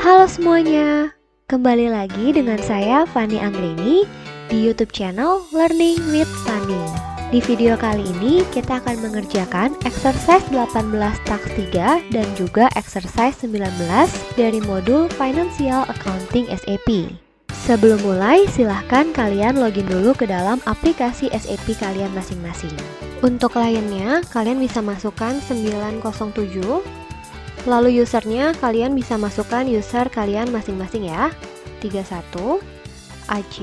Halo semuanya, kembali lagi dengan saya Fani Anggreni di YouTube channel Learning with Fani. Di video kali ini kita akan mengerjakan exercise 18 task 3 dan juga exercise 19 dari modul Financial Accounting SAP. Sebelum mulai, silahkan kalian login dulu ke dalam aplikasi SAP kalian masing-masing. Untuk kliennya, kalian bisa masukkan 907. Lalu usernya kalian bisa masukkan user kalian masing-masing ya. 31 AC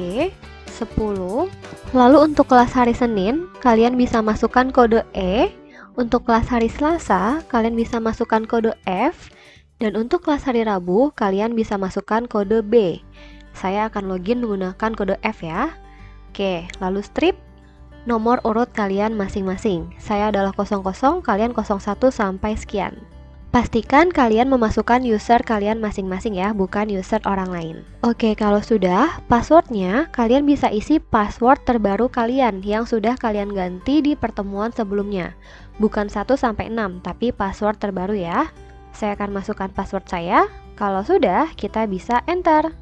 10. Lalu untuk kelas hari Senin kalian bisa masukkan kode E. Untuk kelas hari Selasa kalian bisa masukkan kode F. Dan untuk kelas hari Rabu kalian bisa masukkan kode B. Saya akan login menggunakan kode F ya. Oke, lalu strip nomor urut kalian masing-masing. Saya adalah 00, kalian 01 sampai sekian. Pastikan kalian memasukkan user kalian masing-masing ya, bukan user orang lain. Oke, kalau sudah, passwordnya kalian bisa isi password terbaru kalian yang sudah kalian ganti di pertemuan sebelumnya. Bukan 1 sampai 6, tapi password terbaru ya. Saya akan masukkan password saya. Kalau sudah, kita bisa enter.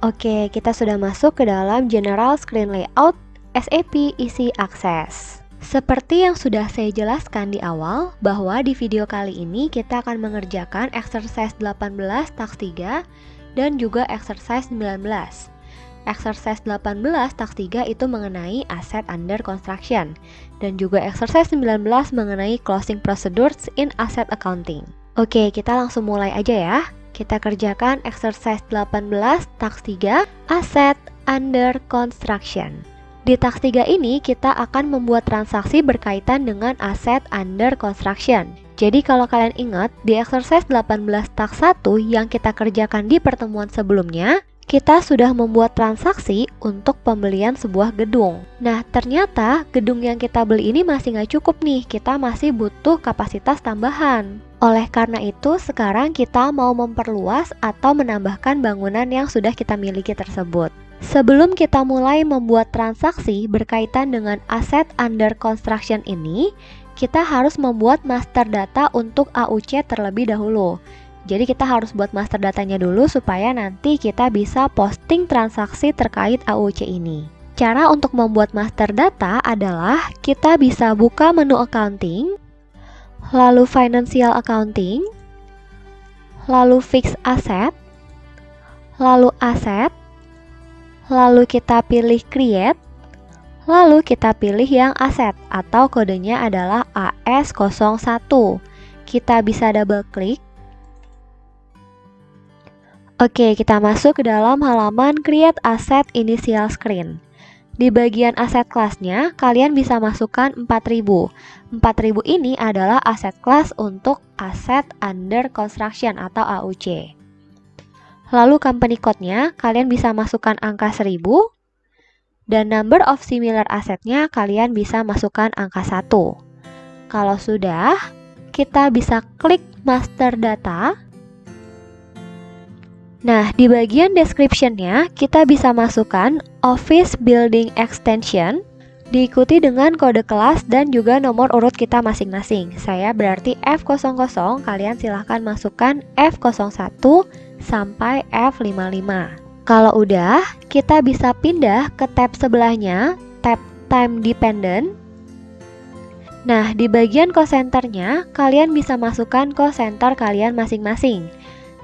Oke, kita sudah masuk ke dalam General Screen Layout SAP Easy Access. Seperti yang sudah saya jelaskan di awal, bahwa di video kali ini kita akan mengerjakan exercise 18 task 3 dan juga exercise 19. Exercise 18 task 3 itu mengenai asset under construction dan juga exercise 19 mengenai closing procedures in asset accounting. Oke, kita langsung mulai aja ya. Kita kerjakan exercise 18 task 3 asset under construction. Di task 3 ini kita akan membuat transaksi berkaitan dengan aset under construction. Jadi kalau kalian ingat, di exercise 18 task 1 yang kita kerjakan di pertemuan sebelumnya, kita sudah membuat transaksi untuk pembelian sebuah gedung. Nah, ternyata gedung yang kita beli ini masih nggak cukup nih, kita masih butuh kapasitas tambahan. Oleh karena itu, sekarang kita mau memperluas atau menambahkan bangunan yang sudah kita miliki tersebut. Sebelum kita mulai membuat transaksi berkaitan dengan aset under construction ini, kita harus membuat master data untuk AUC terlebih dahulu. Jadi kita harus buat master datanya dulu supaya nanti kita bisa posting transaksi terkait AUC ini. Cara untuk membuat master data adalah kita bisa buka menu accounting, lalu financial accounting, lalu fixed asset, lalu asset, lalu kita pilih create, lalu kita pilih yang aset atau kodenya adalah AS01. Kita bisa double klik. Oke, kita masuk ke dalam halaman create asset initial screen. Di bagian aset kelasnya, kalian bisa masukkan 4000. 4000 ini adalah aset kelas untuk aset under construction atau AUC. Lalu company code-nya kalian bisa masukkan angka 1000 dan number of similar assetnya kalian bisa masukkan angka 1. Kalau sudah, kita bisa klik master data. Nah, di bagian description-nya kita bisa masukkan office building extension diikuti dengan kode kelas dan juga nomor urut kita masing-masing. Saya berarti F00, kalian silahkan masukkan F01 sampai F55. Kalau udah, kita bisa pindah ke tab sebelahnya, tab time dependent. Nah, di bagian cost center-nya, kalian bisa masukkan cost center kalian masing-masing.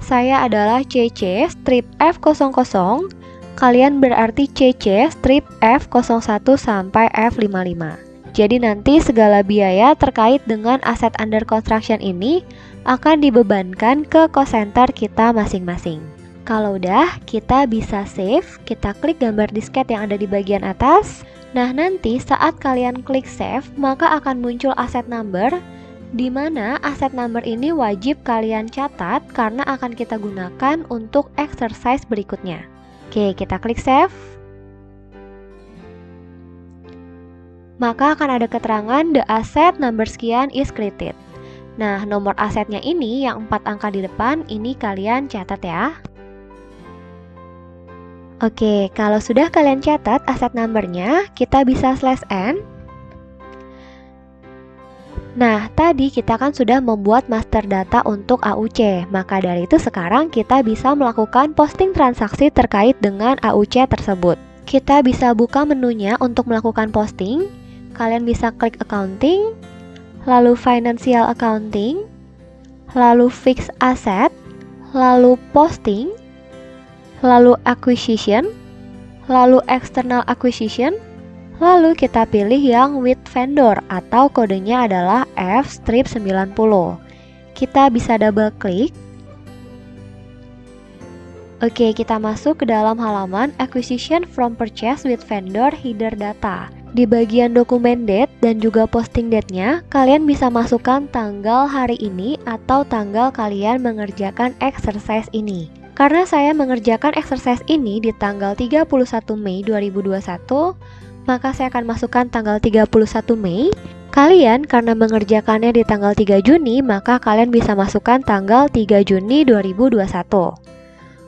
Saya adalah CC strip F00, kalian berarti CC strip F01 sampai F55. Jadi nanti segala biaya terkait dengan aset under construction ini akan dibebankan ke cost center kita masing-masing. Kalau udah, kita bisa save, kita klik gambar disket yang ada di bagian atas. Nah, nanti saat kalian klik save, maka akan muncul asset number, di mana asset number ini wajib kalian catat karena akan kita gunakan untuk exercise berikutnya. Oke, kita klik save. Maka akan ada keterangan the asset number sekian is created. Nah, nomor asetnya ini yang 4 angka di depan, ini kalian catat ya. Oke, kalau sudah kalian catat aset numbernya, kita bisa /n. Nah, tadi kita kan sudah membuat master data untuk AUC, maka dari itu sekarang kita bisa melakukan posting transaksi terkait dengan AUC tersebut. Kita bisa buka menunya untuk melakukan posting. Kalian bisa klik accounting, lalu financial accounting, lalu fixed asset, lalu posting, lalu acquisition, lalu external acquisition, lalu kita pilih yang with vendor atau kodenya adalah F-90. Kita bisa double klik. Oke, kita masuk ke dalam halaman acquisition from purchase with vendor header data. Di bagian dokumen date dan juga posting date-nya, kalian bisa masukkan tanggal hari ini atau tanggal kalian mengerjakan exercise ini. Karena saya mengerjakan exercise ini di tanggal 31 Mei 2021, maka saya akan masukkan tanggal 31 Mei. Kalian karena mengerjakannya di tanggal 3 Juni, maka kalian bisa masukkan tanggal 3 Juni 2021.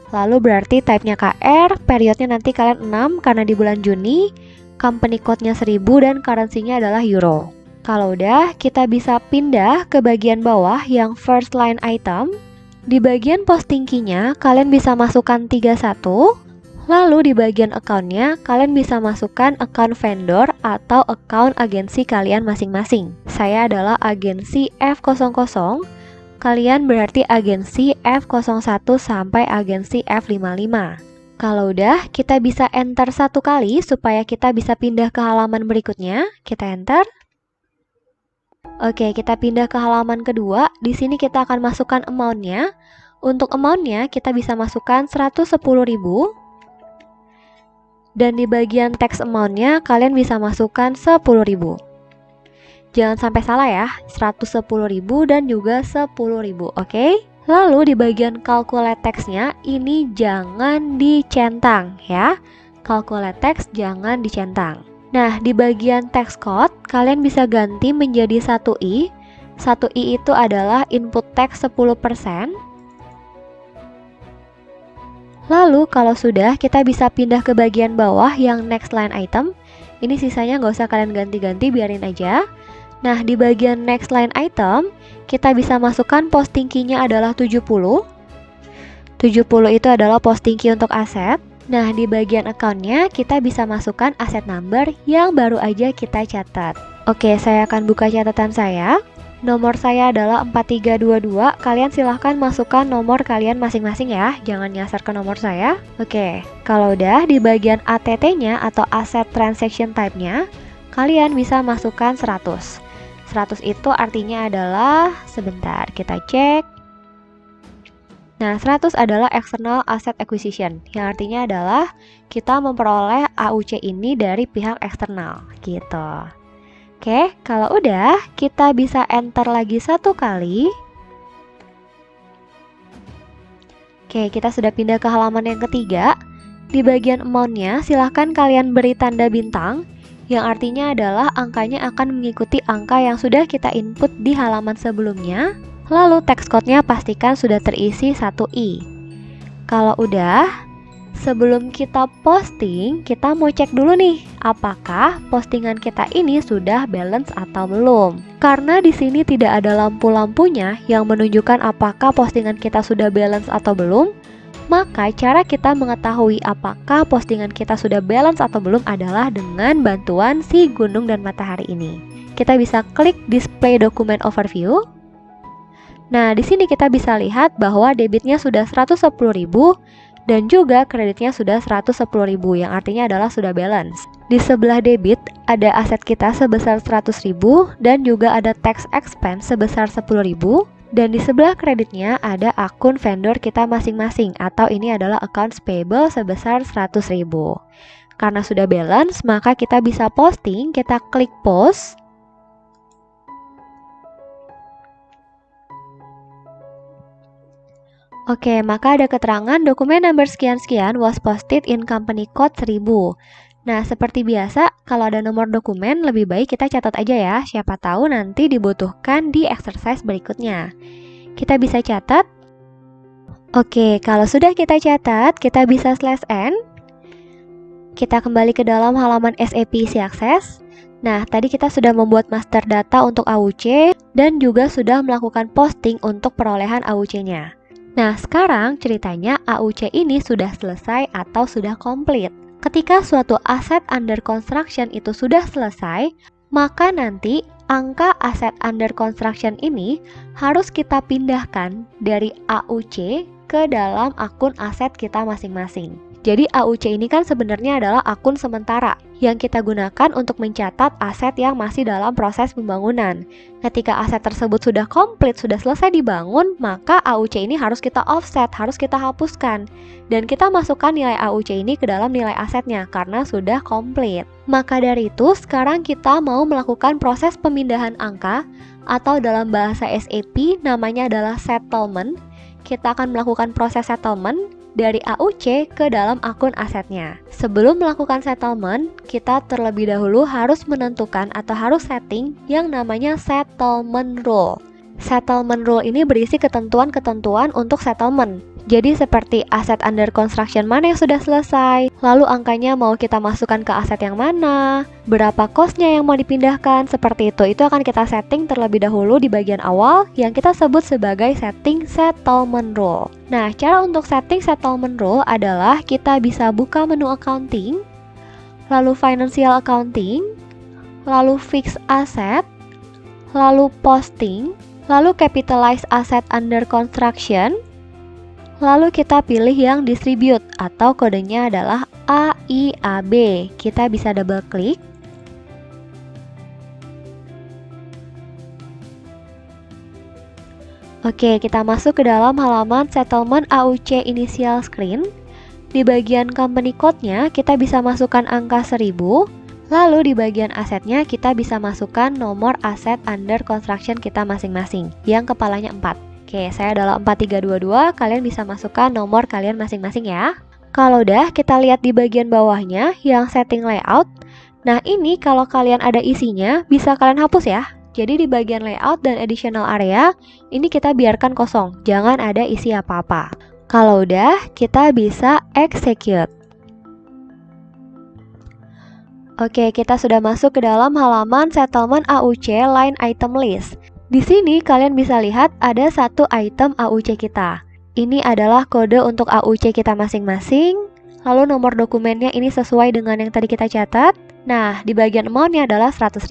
Lalu berarti type-nya KR, periodnya nanti kalian 6 karena di bulan Juni, company code-nya 1000 dan currency-nya adalah euro. Kalau udah, kita bisa pindah ke bagian bawah yang first line item. Di bagian posting key-nya, kalian bisa masukkan 31. Lalu di bagian account-nya, kalian bisa masukkan account vendor atau account agensi kalian masing-masing. Saya adalah agensi F00, kalian berarti agensi F01 sampai agensi F55. Kalau udah, kita bisa enter satu kali supaya kita bisa pindah ke halaman berikutnya. Kita enter. Oke, kita pindah ke halaman kedua. Di sini kita akan masukkan amount-nya. Untuk amount-nya, kita bisa masukkan 110.000. Dan di bagian text amount-nya, kalian bisa masukkan 10.000. Jangan sampai salah ya, 110.000 dan juga 10.000, oke? Lalu di bagian calculate text-nya, ini jangan dicentang ya. Calculate text jangan dicentang. Nah, di bagian text code, kalian bisa ganti menjadi 1i. 1i itu adalah input text 10%. Lalu kalau sudah, kita bisa pindah ke bagian bawah yang next line item. Ini sisanya nggak usah kalian ganti-ganti, biarin aja. Nah, di bagian next line item, kita bisa masukkan posting key-nya adalah 70. 70 itu adalah posting key untuk aset. Nah, di bagian account-nya, kita bisa masukkan aset number yang baru aja kita catat. Oke, saya akan buka catatan saya. Nomor saya adalah 4322, kalian silahkan masukkan nomor kalian masing-masing ya, jangan nyasar ke nomor saya. Oke, kalau udah di bagian ATT-nya atau Asset Transaction Type-nya, kalian bisa masukkan 100. 100 itu artinya adalah, sebentar kita cek. Nah, 100 adalah External Asset Acquisition, yang artinya adalah kita memperoleh AUC ini dari pihak eksternal, gitu. Oke, kalau udah, kita bisa enter lagi satu kali. Oke, kita sudah pindah ke halaman yang ketiga. Di bagian amount-nya, silahkan kalian beri tanda bintang, yang artinya adalah angkanya akan mengikuti angka yang sudah kita input di halaman sebelumnya. Lalu text code-nya pastikan sudah terisi 1i. Kalau udah, sebelum kita posting, kita mau cek dulu nih, apakah postingan kita ini sudah balance atau belum. Karena di sini tidak ada lampu-lampunya yang menunjukkan apakah postingan kita sudah balance atau belum, maka cara kita mengetahui apakah postingan kita sudah balance atau belum adalah dengan bantuan si gunung dan matahari ini. Kita bisa klik display document overview. Nah, di sini kita bisa lihat bahwa debitnya sudah 110.000 dan juga kreditnya sudah 110.000, yang artinya adalah sudah balance. Di sebelah debit ada aset kita sebesar 100.000 dan juga ada tax expense sebesar 10.000, dan di sebelah kreditnya ada akun vendor kita masing-masing atau ini adalah accounts payable sebesar 100.000. Karena sudah balance, maka kita bisa posting, kita klik post. Oke, maka ada keterangan dokumen number sekian-sekian was posted in company code 1000. Nah, seperti biasa, kalau ada nomor dokumen, lebih baik kita catat aja ya. Siapa tahu nanti dibutuhkan di exercise berikutnya. Kita bisa catat. Oke, kalau sudah kita catat, kita bisa /n. Kita kembali ke dalam halaman SAP Easy Access. Nah, tadi kita sudah membuat master data untuk AUC dan juga sudah melakukan posting untuk perolehan AUC-nya. Nah, sekarang ceritanya AUC ini sudah selesai atau sudah komplit. Ketika suatu aset under construction itu sudah selesai, maka nanti angka aset under construction ini harus kita pindahkan dari AUC ke dalam akun aset kita masing-masing. Jadi AUC ini kan sebenarnya adalah akun sementara yang kita gunakan untuk mencatat aset yang masih dalam proses pembangunan. Ketika aset tersebut sudah komplit, sudah selesai dibangun, maka AUC ini harus kita offset, harus kita hapuskan. Dan kita masukkan nilai AUC ini ke dalam nilai asetnya karena sudah komplit. Maka dari itu, sekarang kita mau melakukan proses pemindahan angka atau dalam bahasa SAP namanya adalah settlement. Kita akan melakukan proses settlement dari AUC ke dalam akun asetnya. Sebelum melakukan settlement, kita terlebih dahulu harus menentukan atau harus setting yang namanya settlement rule. Settlement rule ini berisi ketentuan-ketentuan untuk settlement. Jadi seperti aset under construction mana yang sudah selesai, lalu angkanya mau kita masukkan ke aset yang mana, berapa cost-nya yang mau dipindahkan, seperti itu. Itu akan kita setting terlebih dahulu di bagian awal yang kita sebut sebagai setting settlement rule. Nah, cara untuk setting settlement rule adalah kita bisa buka menu accounting, lalu financial accounting, lalu fixed asset, lalu posting, lalu capitalize asset under construction, lalu kita pilih yang distribute atau kodenya adalah AIAB. Kita bisa double klik. Oke, kita masuk ke dalam halaman settlement AUC initial screen. Di bagian company code-nya kita bisa masukkan angka 1000. Lalu di bagian asetnya kita bisa masukkan nomor aset under construction kita masing-masing yang kepalanya 4. Oke, saya adalah 4322, kalian bisa masukkan nomor kalian masing-masing ya. Kalau udah, kita lihat di bagian bawahnya yang setting layout. Nah, ini kalau kalian ada isinya, bisa kalian hapus ya. Jadi di bagian layout dan additional area, ini kita biarkan kosong, jangan ada isi apa-apa. Kalau udah, kita bisa execute. Oke, kita sudah masuk ke dalam halaman settlement AUC line item list. Di sini kalian bisa lihat ada satu item AUC kita. Ini adalah kode untuk AUC kita masing-masing. Lalu nomor dokumennya ini sesuai dengan yang tadi kita catat. Nah, di bagian amount-nya adalah 100.000.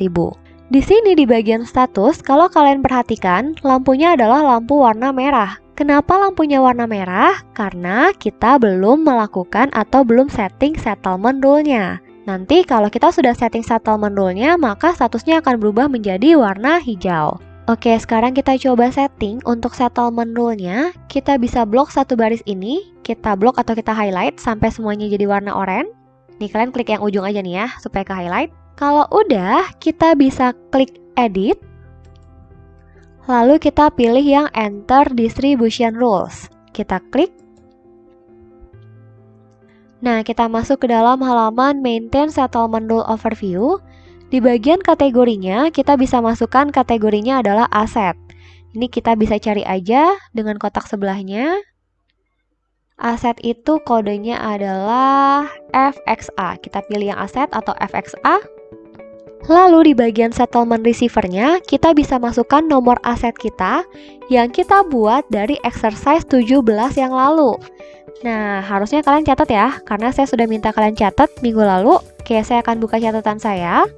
Di sini di bagian status, kalau kalian perhatikan, lampunya adalah lampu warna merah. Kenapa lampunya warna merah? Karena kita belum melakukan atau belum setting settlement rule-nya. Nanti kalau kita sudah setting settlement rule-nya, maka statusnya akan berubah menjadi warna hijau. Oke, sekarang kita coba setting untuk settlement rule-nya. Kita bisa blok satu baris ini, kita blok atau kita highlight sampai semuanya jadi warna oranye. Nih, kalian klik yang ujung aja nih ya, supaya ke highlight. Kalau udah, kita bisa klik edit. Lalu kita pilih yang enter distribution rules. Kita klik. Nah, kita masuk ke dalam halaman maintain settlement rule overview. Di bagian kategorinya, kita bisa masukkan kategorinya adalah aset. Ini kita bisa cari aja dengan kotak sebelahnya. Aset itu kodenya adalah FXA. Kita pilih yang aset atau FXA. Lalu di bagian settlement receiver-nya, kita bisa masukkan nomor aset kita yang kita buat dari exercise 17 yang lalu. Nah, harusnya kalian catat ya, karena saya sudah minta kalian catat minggu lalu. Oke, saya akan buka catatan saya.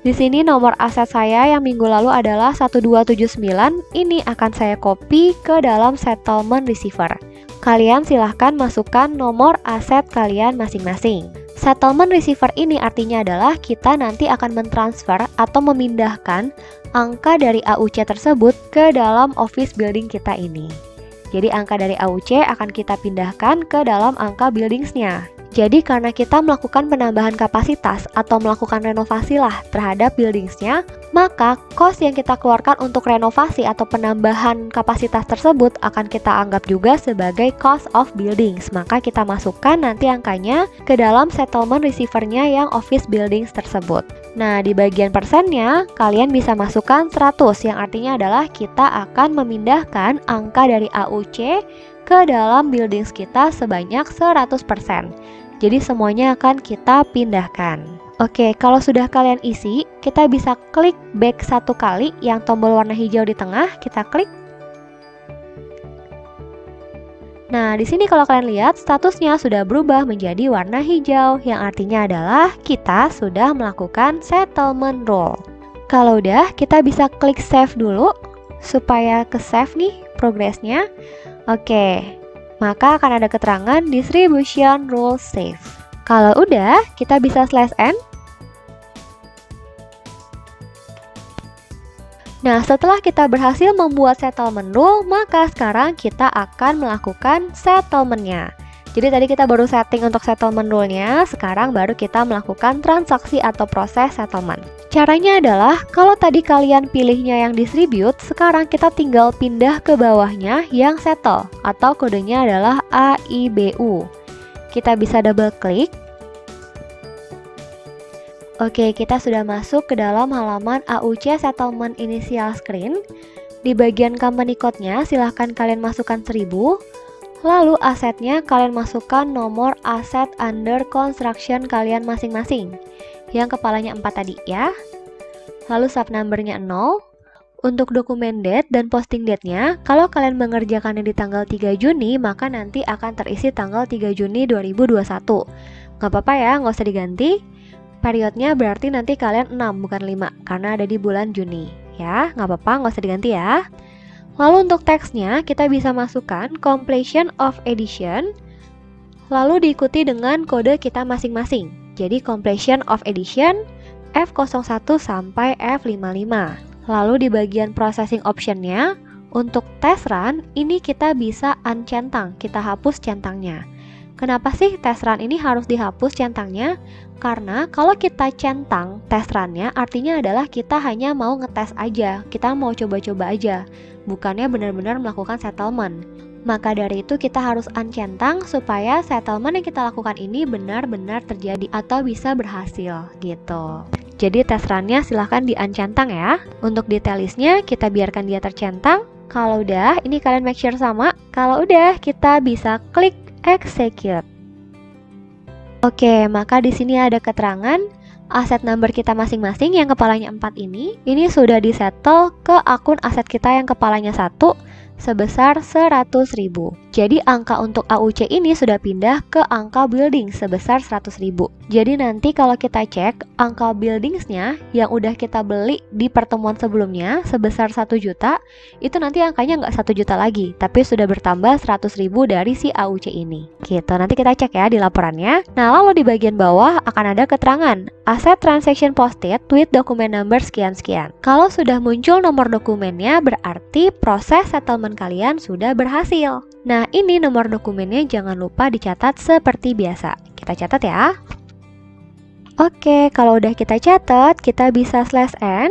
Di sini nomor aset saya yang minggu lalu adalah 1279. Ini akan saya copy ke dalam settlement receiver. Kalian silahkan masukkan nomor aset kalian masing-masing. Settlement receiver ini artinya adalah kita nanti akan mentransfer atau memindahkan angka dari AUC tersebut ke dalam office building kita ini. Jadi angka dari AUC akan kita pindahkan ke dalam angka buildingsnya. Jadi karena kita melakukan penambahan kapasitas atau melakukan renovasi lah terhadap buildingsnya, maka cost yang kita keluarkan untuk renovasi atau penambahan kapasitas tersebut akan kita anggap juga sebagai cost of buildings. Maka kita masukkan nanti angkanya ke dalam settlement receiver-nya yang office buildings tersebut. Nah, di bagian persennya, kalian bisa masukkan 100, yang artinya adalah kita akan memindahkan angka dari AUC ke dalam buildings kita sebanyak 100%. Jadi semuanya akan kita pindahkan. Oke, kalau sudah kalian isi, kita bisa klik back 1 kali yang tombol warna hijau di tengah, kita klik. Nah, di sini kalau kalian lihat statusnya sudah berubah menjadi warna hijau, yang artinya adalah kita sudah melakukan settlement rule. Kalau udah, kita bisa klik save dulu supaya ke save nih progresnya. Oke, maka akan ada keterangan distribution rule save. Kalau udah, kita bisa /n. Nah, setelah kita berhasil membuat settlement rule, maka sekarang kita akan melakukan settlement-nya. Jadi tadi kita baru setting untuk settlement rule-nya, sekarang baru kita melakukan transaksi atau proses settlement. Caranya adalah, kalau tadi kalian pilihnya yang distribute, sekarang kita tinggal pindah ke bawahnya yang settle, atau kodenya adalah AIBU. Kita bisa double klik. Oke, kita sudah masuk ke dalam halaman AUC Settlement Initial Screen. Di bagian company code-nya, silahkan kalian masukkan 1000. Lalu asetnya kalian masukkan nomor aset under construction kalian masing-masing. Yang kepalanya 4 tadi ya. Lalu sub number-nya 0. Untuk dokumen date dan posting date-nya, kalau kalian mengerjakannya di tanggal 3 Juni, maka nanti akan terisi tanggal 3 Juni 2021. Nggak apa-apa ya, nggak usah diganti. Periodnya berarti nanti kalian 6 bukan 5 karena ada di bulan Juni ya, nggak apa-apa, nggak usah diganti ya. Lalu untuk teksnya kita bisa masukkan completion of edition, lalu diikuti dengan kode kita masing-masing. Jadi completion of edition F01 sampai F55. Lalu di bagian processing optionnya, untuk test run ini kita bisa uncentang, kita hapus centangnya. Kenapa sih test run ini harus dihapus centangnya? Karena kalau kita centang test run-nya, artinya adalah kita hanya mau ngetes aja, kita mau coba-coba aja, bukannya benar-benar melakukan settlement. Maka dari itu kita harus uncentang supaya settlement yang kita lakukan ini benar-benar terjadi atau bisa berhasil gitu. Jadi test run-nya silahkan di-uncentang ya. Untuk detail list-nya kita biarkan dia tercentang. Kalau udah, ini kalian make sure sama. Kalau udah, kita bisa klik execute. Oke, maka di sini ada keterangan aset number kita masing-masing yang kepalanya 4 ini sudah disettle ke akun aset kita yang kepalanya 1 sebesar 100.000. Jadi angka untuk AUC ini sudah pindah ke angka building sebesar 100.000. Jadi nanti kalau kita cek angka buildingsnya yang udah kita beli di pertemuan sebelumnya sebesar 1 juta, itu nanti angkanya nggak 1 juta lagi, tapi sudah bertambah 100.000 dari si AUC ini. Gitu, nanti kita cek ya di laporannya. Nah, lalu di bagian bawah akan ada keterangan aset transaction posted with dokumen number sekian-sekian. Kalau sudah muncul nomor dokumennya, berarti proses settlement kalian sudah berhasil. Nah, ini nomor dokumennya jangan lupa dicatat seperti biasa. Kita catat ya. Oke, kalau udah kita catat, kita bisa /n.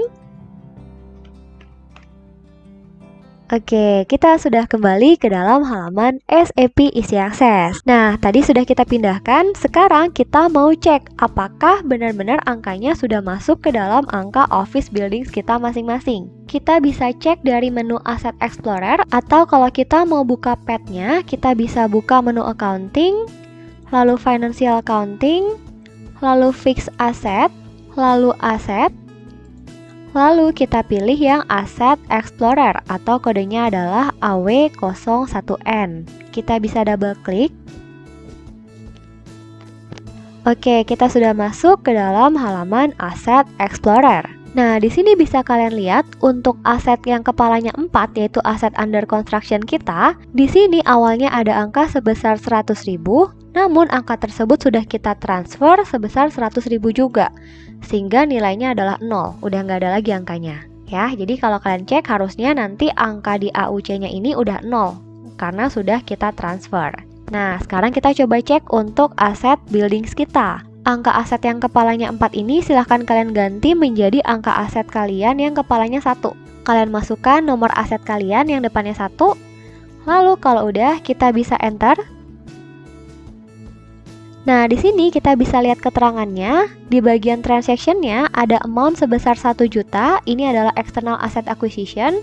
Oke, kita sudah kembali ke dalam halaman SAP Easy Access. Nah, tadi sudah kita pindahkan, sekarang kita mau cek apakah benar-benar angkanya sudah masuk ke dalam angka Office Buildings kita masing-masing. Kita bisa cek dari menu Asset Explorer, atau kalau kita mau buka pad-nya, kita bisa buka menu Accounting, lalu Financial Accounting, lalu Fixed Asset, lalu Asset, lalu kita pilih yang Asset Explorer atau kodenya adalah AW01N. Kita bisa double klik. Oke, kita sudah masuk ke dalam halaman Asset Explorer. Nah, di sini bisa kalian lihat untuk aset yang kepalanya 4 yaitu aset under construction kita. Di sini awalnya ada angka sebesar 100.000, namun angka tersebut sudah kita transfer sebesar 100.000 juga. Sehingga nilainya adalah 0, udah nggak ada lagi angkanya ya. Jadi kalau kalian cek harusnya nanti angka di AUC-nya ini udah 0 karena sudah kita transfer. Nah, sekarang kita coba cek untuk aset buildings kita. Angka aset yang kepalanya 4 ini silahkan kalian ganti menjadi angka aset kalian yang kepalanya 1. Kalian masukkan nomor aset kalian yang depannya 1. Lalu kalau udah kita bisa enter. Nah, di sini kita bisa lihat keterangannya. Di bagian transaction-nya ada amount sebesar 1 juta. Ini adalah external asset acquisition.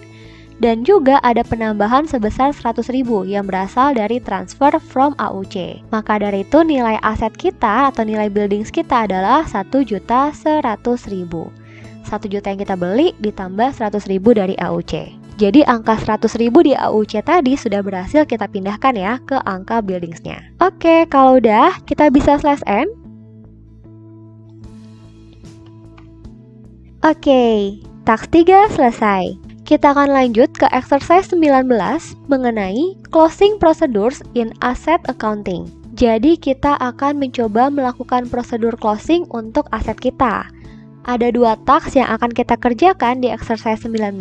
Dan juga ada penambahan sebesar 100.000 yang berasal dari transfer from AUC. Maka dari itu nilai aset kita atau nilai buildings kita adalah 1.100.000. 1 juta yang kita beli ditambah 100.000 dari AUC. Jadi angka 100.000 di AUC tadi sudah berhasil kita pindahkan ya ke angka buildingsnya. Oke, kalau udah kita bisa slash N. Oke, task 3 selesai. Kita akan lanjut ke exercise 19 mengenai closing procedures in asset accounting. Jadi kita akan mencoba melakukan prosedur closing untuk aset kita. Ada 2 task yang akan kita kerjakan di exercise 19.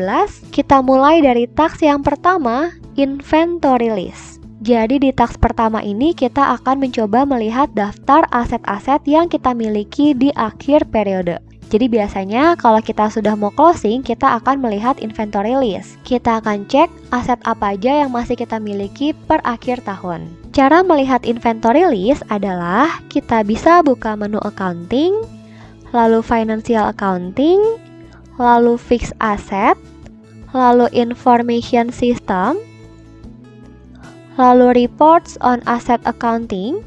Kita mulai dari task yang pertama, inventory list. Jadi di task pertama ini kita akan mencoba melihat daftar aset-aset yang kita miliki di akhir periode. Jadi biasanya kalau kita sudah mau closing, kita akan melihat inventory list. Kita akan cek aset apa aja yang masih kita miliki per akhir tahun. Cara melihat inventory list adalah kita bisa buka menu accounting, lalu financial accounting, lalu fixed asset, lalu information system, lalu reports on asset accounting,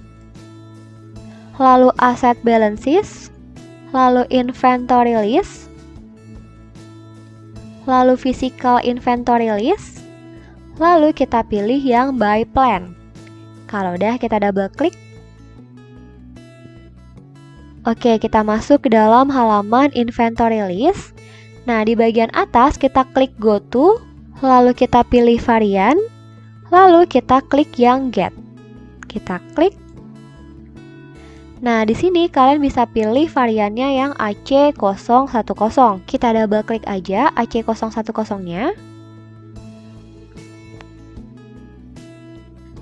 lalu asset balances, lalu inventory list, lalu physical inventory list, lalu kita pilih yang by plan. Kalau udah kita double klik. Oke, kita masuk ke dalam halaman inventory list. Nah, di bagian atas kita klik go to, lalu kita pilih varian, lalu kita klik yang get. Kita klik. Nah, di sini kalian bisa pilih variannya yang AC010. Kita double klik aja AC010-nya.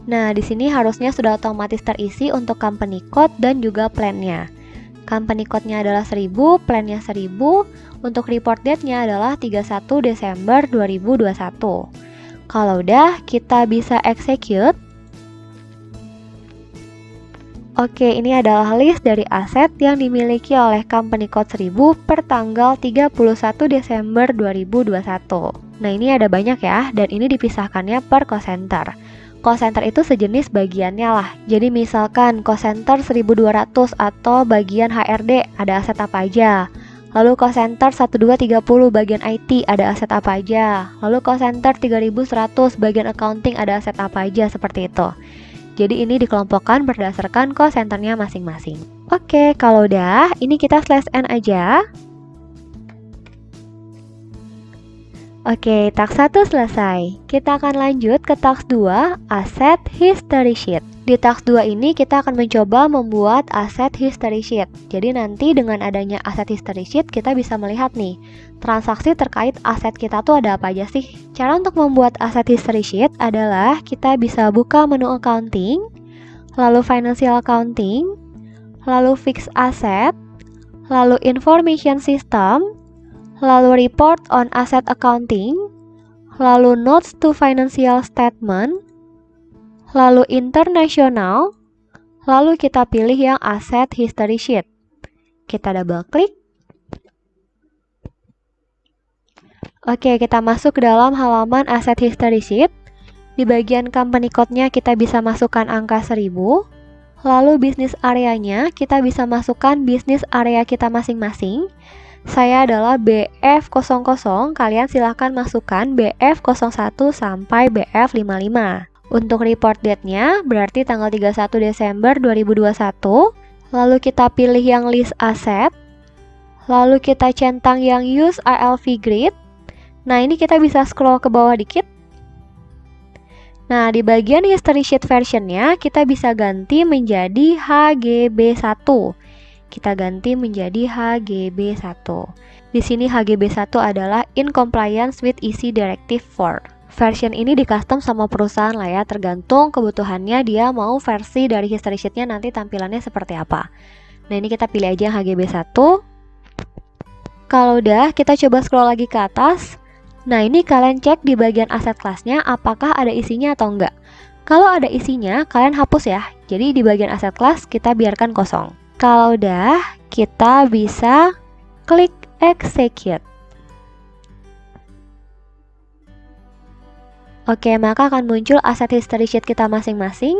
Nah, di sini harusnya sudah otomatis terisi untuk company code dan juga plan-nya. Company code-nya adalah 1000, plan-nya 1000. Untuk report date-nya adalah 31 Desember 2021. Kalau udah, kita bisa execute. Oke, ini adalah list dari aset yang dimiliki oleh company code 1000 per tanggal 31 Desember 2021. Nah, ini ada banyak ya, dan ini dipisahkannya per cost center. Cost center itu sejenis bagiannya lah. Jadi misalkan cost center 1200 atau bagian HRD ada aset apa aja. Lalu cost center 1230 bagian IT ada aset apa aja. Lalu cost center 3100 bagian accounting ada aset apa aja, seperti itu. Jadi ini dikelompokkan berdasarkan cost centernya masing-masing. Oke, kalau udah, ini kita slash N aja. Oke, task 1 selesai. Kita akan lanjut ke task 2, Asset History Sheet. Di task 2 ini kita akan mencoba membuat Asset History Sheet. Jadi nanti dengan adanya Asset History Sheet, kita bisa melihat nih, transaksi terkait aset kita tuh ada apa aja sih. Cara untuk membuat Asset History Sheet adalah kita bisa buka menu accounting, lalu financial accounting, lalu fixed asset, lalu information system, lalu report on asset accounting, lalu notes to financial statement, lalu international, lalu kita pilih yang asset history sheet. Kita double klik. Oke, kita masuk ke dalam halaman asset history sheet. Di bagian company code-nya kita bisa masukkan angka 1000. Lalu bisnis areanya kita bisa masukkan bisnis area kita masing-masing. Saya adalah BF00, kalian silahkan masukkan BF01 sampai BF55. Untuk report date-nya berarti tanggal 31 Desember 2021. Lalu kita pilih yang list asset. Lalu kita centang yang use ALV grid. Nah, ini kita bisa scroll ke bawah dikit. Nah, di bagian history sheet version-nya kita bisa ganti menjadi HGB1. Kita ganti menjadi HGB1. Di sini HGB1 adalah in compliance with EC Directive 4. Version ini di custom sama perusahaan lah ya, tergantung kebutuhannya dia mau versi dari history sheet-nya nanti tampilannya seperti apa. Nah, ini kita pilih aja HGB1. Kalau udah, kita coba scroll lagi ke atas. Nah, ini kalian cek di bagian aset kelasnya apakah ada isinya atau enggak. Kalau ada isinya, kalian hapus ya. Jadi di bagian aset kelas kita biarkan kosong. Kalau udah, kita bisa klik execute. Oke, maka akan muncul aset history sheet kita masing-masing.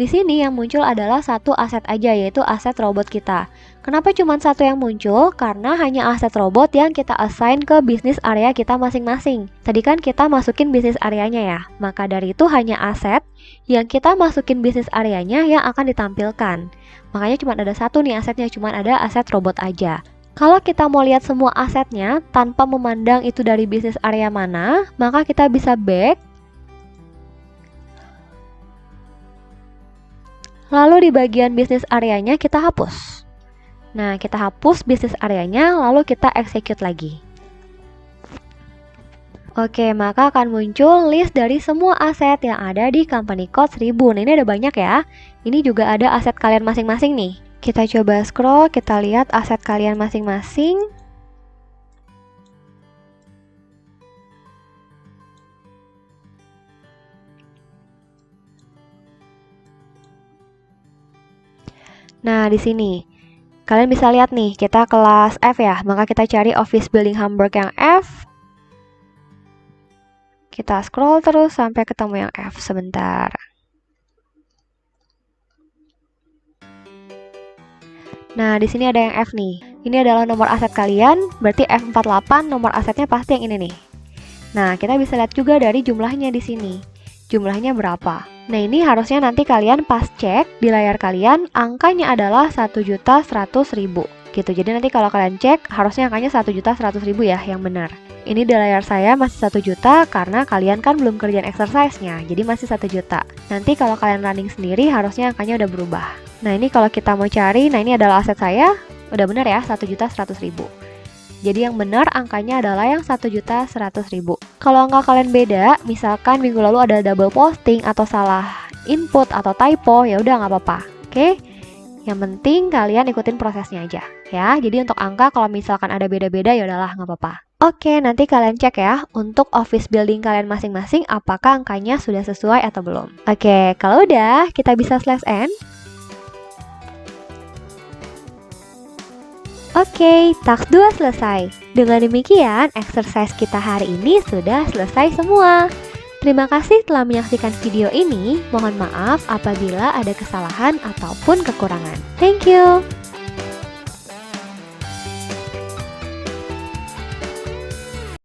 Di sini yang muncul adalah satu aset aja, yaitu aset robot kita. Kenapa cuma satu yang muncul? Karena hanya aset robot yang kita assign ke bisnis area kita masing-masing. Tadi kan kita masukin bisnis areanya ya, maka dari itu hanya aset yang kita masukin bisnis areanya yang akan ditampilkan. Makanya cuma ada satu nih asetnya, cuma ada aset robot aja. Kalau kita mau lihat semua asetnya tanpa memandang itu dari bisnis area mana, maka kita bisa back. Lalu di bagian bisnis areanya kita hapus. Nah, kita hapus bisnis areanya, lalu kita execute lagi. Oke, maka akan muncul list dari semua aset yang ada di company code 1000. Nah, ini ada banyak ya. Ini juga ada aset kalian masing-masing nih. Kita coba scroll, kita lihat aset kalian masing-masing. Nah, di sini kalian bisa lihat nih, kita kelas F ya, maka kita cari Office Building Hamburg yang F. Kita scroll terus sampai ketemu yang F sebentar. Nah, di sini ada yang F nih. Ini adalah nomor aset kalian, berarti F48 nomor asetnya pasti yang ini nih. Nah, kita bisa lihat juga dari jumlahnya di sini. Jumlahnya berapa? Nah, ini harusnya nanti kalian pas cek di layar kalian, angkanya adalah 1.100.000 gitu. Jadi nanti kalau kalian cek, harusnya angkanya 1.100.000 ya, yang benar. Ini di layar saya masih 1 juta karena kalian kan belum kerjaan exercise-nya, jadi masih 1 juta. Nanti kalau kalian running sendiri, harusnya angkanya udah berubah. Nah, ini kalau kita mau cari, nah ini adalah aset saya, udah benar ya, 1.100.000. Jadi yang benar angkanya adalah yang 1.100.000. Kalau angka kalian beda, misalkan minggu lalu ada double posting atau salah input atau typo, ya udah nggak apa-apa. Oke? Yang penting kalian ikutin prosesnya aja ya. Jadi untuk angka kalau misalkan ada beda-beda ya udahlah nggak apa-apa. Oke, nanti kalian cek ya untuk office building kalian masing-masing apakah angkanya sudah sesuai atau belum. Oke, kalau udah kita bisa slash n. Oke, task 2 selesai. Dengan demikian, exercise kita hari ini sudah selesai semua. Terima kasih telah menyaksikan video ini. Mohon maaf apabila ada kesalahan ataupun kekurangan. Thank you.